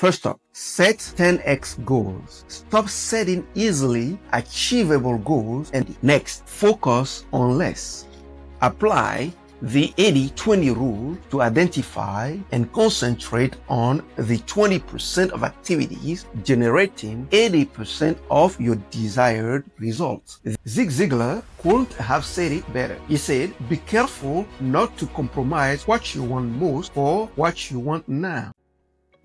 First up, set 10x goals. Stop setting easily achievable goals, and next, focus on less. Apply the 80-20 rule to identify and concentrate on the 20% of activities generating 80% of your desired results. Zig Ziglar couldn't have said it better. He said, "Be careful not to compromise what you want most for what you want now."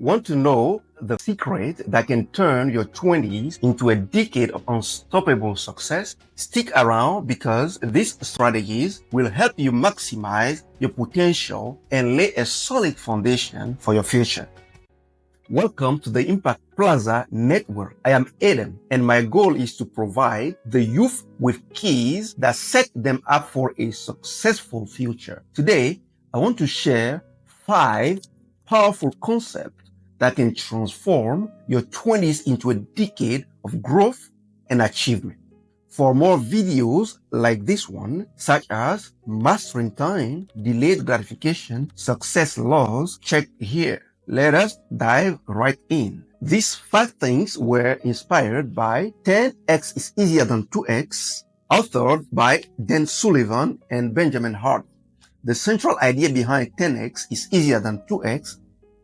Want to know the secret that can turn your 20s into a decade of unstoppable success? Stick around, because these strategies will help you maximize your potential and lay a solid foundation for your future. Welcome to the Impact Plaza Network. I am Adam, and my goal is to provide the youth with keys that set them up for a successful future. Today, I want to share 5 powerful concepts that can transform your 20s into a decade of growth and achievement. For more videos like this one, such as Mastering Time, Delayed Gratification, Success Laws, check here. Let us dive right in. These 5 things were inspired by 10x is Easier Than 2x, authored by Dan Sullivan and Benjamin Hart. The central idea behind 10x is Easier Than 2x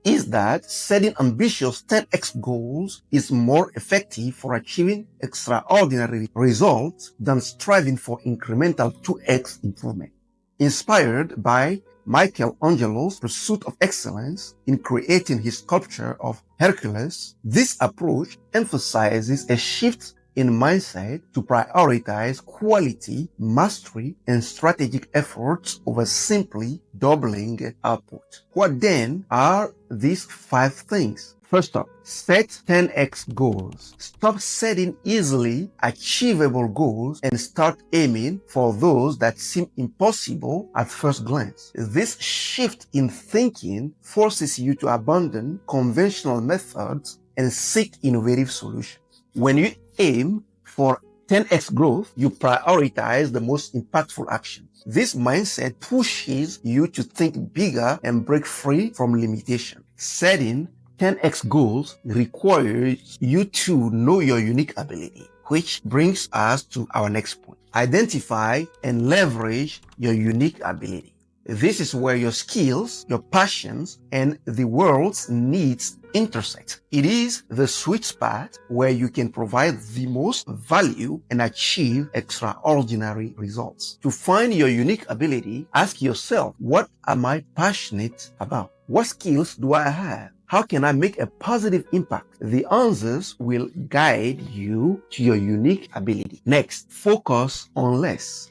is that setting ambitious 10x goals is more effective for achieving extraordinary results than striving for incremental 2x improvement. Inspired by Michelangelo's pursuit of excellence in creating his sculpture of Hercules, this approach emphasizes a shift in mindset to prioritize quality, mastery, and strategic efforts over simply doubling output. What then are these 5 things? First up, set 10x goals. Stop setting easily achievable goals and start aiming for those that seem impossible at first glance. This shift in thinking forces you to abandon conventional methods and seek innovative solutions. When you aim for 10x growth, you prioritize the most impactful actions. This mindset pushes you to think bigger and break free from limitation. Setting 10x goals requires you to know your unique ability, which brings us to our next point. Identify and leverage your unique ability. This is where your skills, your passions, and the world's needs intersect. It is the sweet spot where you can provide the most value and achieve extraordinary results. To find your unique ability, ask yourself, what am I passionate about? What skills do I have? How can I make a positive impact? The answers will guide you to your unique ability. Next, focus on less.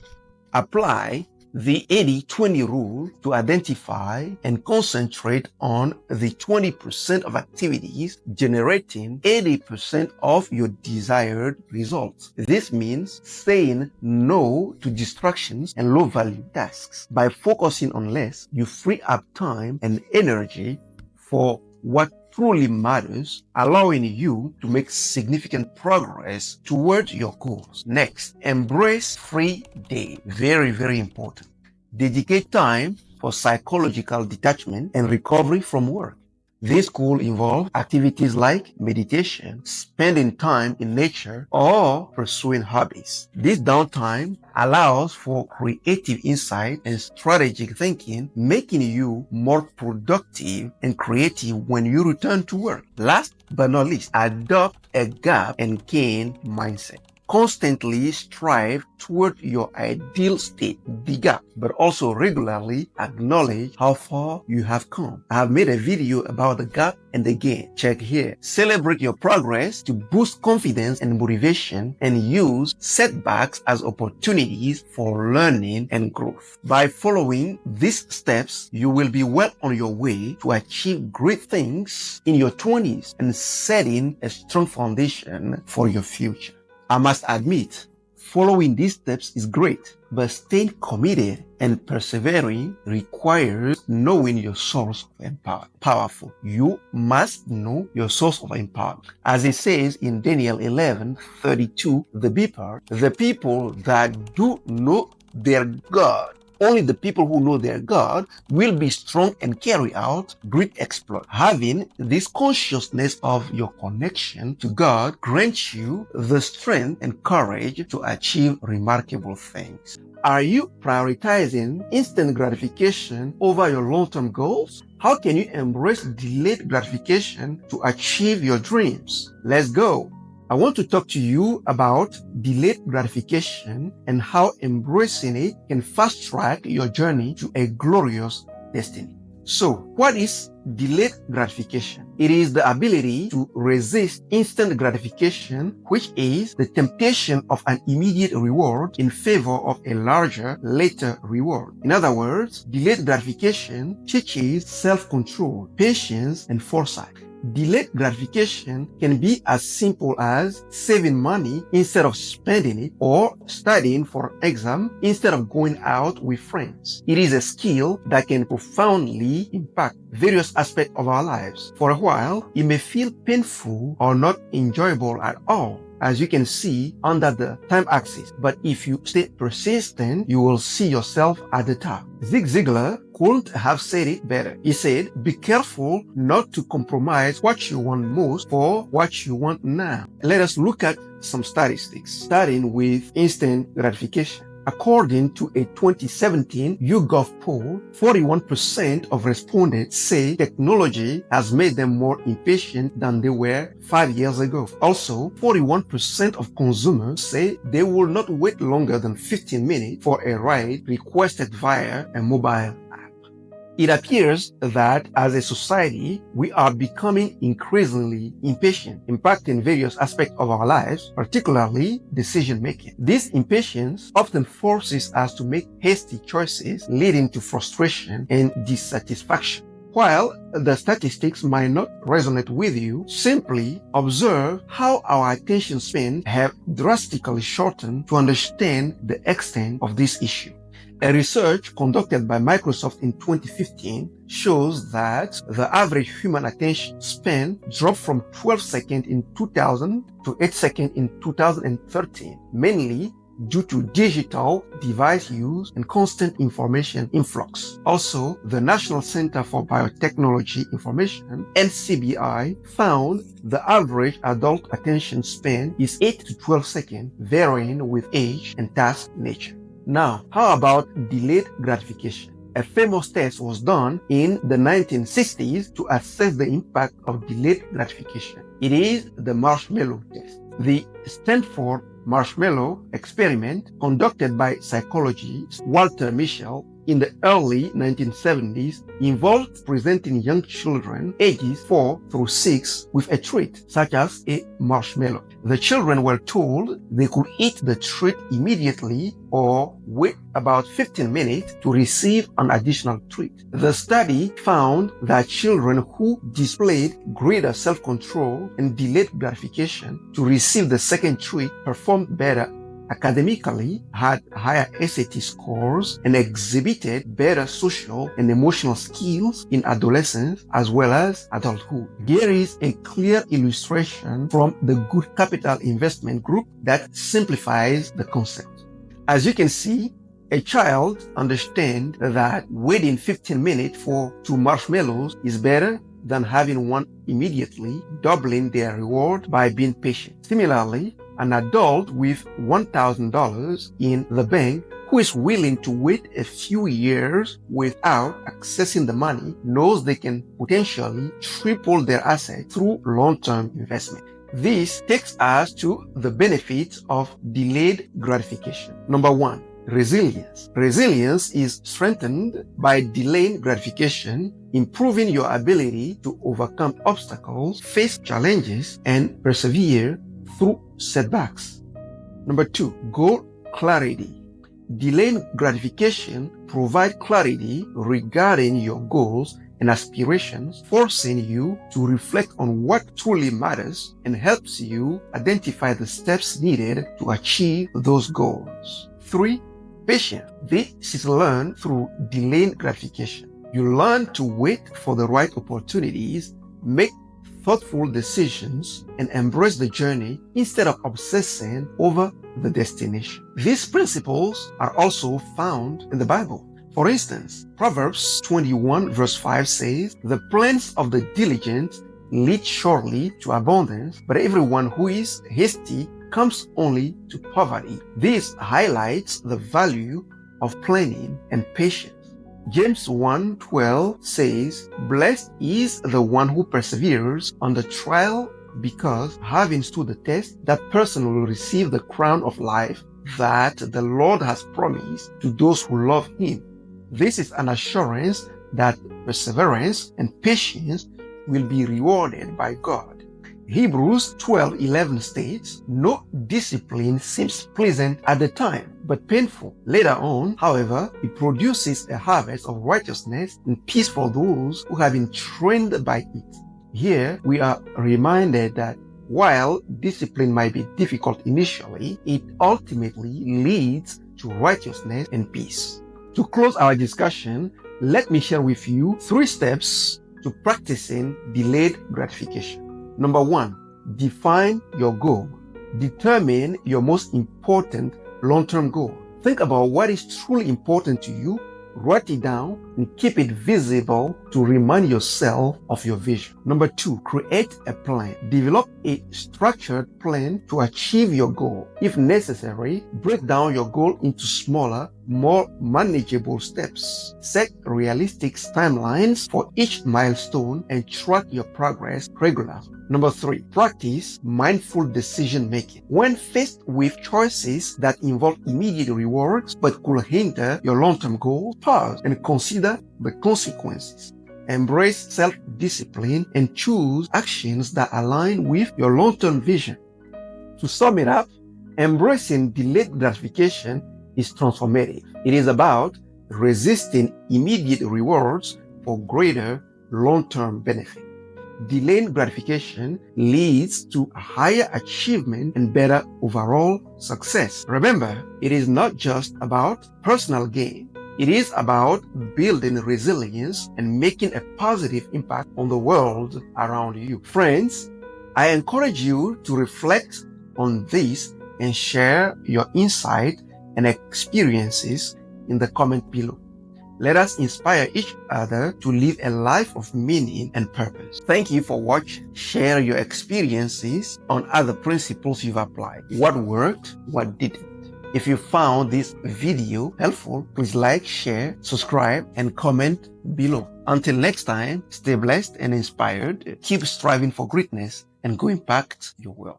Apply the 80-20 rule to identify and concentrate on the 20% of activities generating 80% of your desired results. This means saying no to distractions and low-value tasks. By focusing on less, you free up time and energy for what truly matters, allowing you to make significant progress towards your goals. Next, embrace free day. Very, very important. Dedicate time for psychological detachment and recovery from work. This could involve activities like meditation, spending time in nature, or pursuing hobbies. This downtime allows for creative insight and strategic thinking, making you more productive and creative when you return to work. Last but not least, adopt a gap and gain mindset. Constantly strive toward your ideal state, the gap, but also regularly acknowledge how far you have come. I have made a video about the gap and the gain. Check here. Celebrate your progress to boost confidence and motivation, and use setbacks as opportunities for learning and growth. By following these steps, you will be well on your way to achieve great things in your 20s and setting a strong foundation for your future. I must admit, following these steps is great, but staying committed and persevering requires knowing your source of empowerment. Powerful. You must know your source of empowerment. As it says in Daniel 11:32, the B part, the people that do know their God Only the people who know their God will be strong and carry out great exploits. Having this consciousness of your connection to God grants you the strength and courage to achieve remarkable things. Are you prioritizing instant gratification over your long-term goals? How can you embrace delayed gratification to achieve your dreams? Let's go. I want to talk to you about delayed gratification and how embracing it can fast-track your journey to a glorious destiny. So, what is delayed gratification? It is the ability to resist instant gratification, which is the temptation of an immediate reward in favor of a larger, later reward. In other words, delayed gratification teaches self-control, patience, and foresight. Delayed gratification can be as simple as saving money instead of spending it, or studying for an exam instead of going out with friends. It is a skill that can profoundly impact various aspects of our lives. For a while, it may feel painful or not enjoyable at all, as you can see under the time axis. But if you stay persistent, you will see yourself at the top. Zig Ziglar couldn't have said it better. He said, be careful not to compromise what you want most for what you want now. Let us look at some statistics, starting with instant gratification. According to a 2017 YouGov poll, 41% of respondents say technology has made them more impatient than they were 5 years ago. Also, 41% of consumers say they will not wait longer than 15 minutes for a ride requested via a mobile app. It appears that as a society, we are becoming increasingly impatient, impacting various aspects of our lives, particularly decision-making. This impatience often forces us to make hasty choices, leading to frustration and dissatisfaction. While the statistics might not resonate with you, simply observe how our attention span have drastically shortened to understand the extent of this issue. A research conducted by Microsoft in 2015 shows that the average human attention span dropped from 12 seconds in 2000 to 8 seconds in 2013, mainly due to digital device use and constant information influx. Also, the National Center for Biotechnology Information, NCBI, found the average adult attention span is 8 to 12 seconds, varying with age and task nature. Now, how about delayed gratification? A famous test was done in the 1960s to assess the impact of delayed gratification. It is the marshmallow test. The Stanford marshmallow experiment, conducted by psychologist Walter Mischel in the early 1970s, involved presenting young children ages 4 through 6 with a treat, such as a marshmallow. The children were told they could eat the treat immediately or wait about 15 minutes to receive an additional treat. The study found that children who displayed greater self-control and delayed gratification to receive the second treat performed better academically, had higher SAT scores, and exhibited better social and emotional skills in adolescence as well as adulthood. Here is a clear illustration from the Good Capital Investment Group that simplifies the concept. As you can see, a child understands that waiting 15 minutes for 2 marshmallows is better than having one immediately, doubling their reward by being patient. Similarly, an adult with $1,000 in the bank who is willing to wait a few years without accessing the money knows they can potentially triple their assets through long-term investment. This takes us to the benefits of delayed gratification. Number 1, resilience. Resilience is strengthened by delaying gratification, improving your ability to overcome obstacles, face challenges, and persevere through setbacks. Number 2, goal clarity. Delayed gratification provides clarity regarding your goals and aspirations, forcing you to reflect on what truly matters and helps you identify the steps needed to achieve those goals. 3, patience. This is learned through delayed gratification. You learn to wait for the right opportunities, make thoughtful decisions, and embrace the journey instead of obsessing over the destination. These principles are also found in the Bible. For instance, Proverbs 21 verse 5 says, "The plans of the diligent lead surely to abundance, but everyone who is hasty comes only to poverty." This highlights the value of planning and patience. James 1:12 says, "Blessed is the one who perseveres under trial, because having stood the test, that person will receive the crown of life that the Lord has promised to those who love him." This is an assurance that perseverance and patience will be rewarded by God. Hebrews 12:11 states, "No discipline seems pleasant at the time, but painful. Later on, however, it produces a harvest of righteousness and peace for those who have been trained by it." Here, we are reminded that while discipline might be difficult initially, it ultimately leads to righteousness and peace. To close our discussion, let me share with you 3 steps to practicing delayed gratification. Number 1, define your goal. Determine your most important long-term goal. Think about what is truly important to you, write it down, and keep it visible to remind yourself of your vision. Number 2, create a plan. Develop a structured plan to achieve your goal. If necessary, break down your goal into smaller, more manageable steps. Set realistic timelines for each milestone and track your progress regularly. Number 3, practice mindful decision making. When faced with choices that involve immediate rewards but could hinder your long-term goal, pause and consider the consequences. Embrace self-discipline and choose actions that align with your long-term vision. To sum it up, embracing delayed gratification is transformative. It is about resisting immediate rewards for greater long-term benefit. Delayed gratification leads to higher achievement and better overall success. Remember, it is not just about personal gain. It is about building resilience and making a positive impact on the world around you. Friends, I encourage you to reflect on this and share your insight and experiences in the comment below. Let us inspire each other to live a life of meaning and purpose. Thank you for watching. Share your experiences on other principles you've applied. What worked, what didn't. If you found this video helpful, please like, share, subscribe, and comment below. Until next time, stay blessed and inspired. Keep striving for greatness and go impact your world.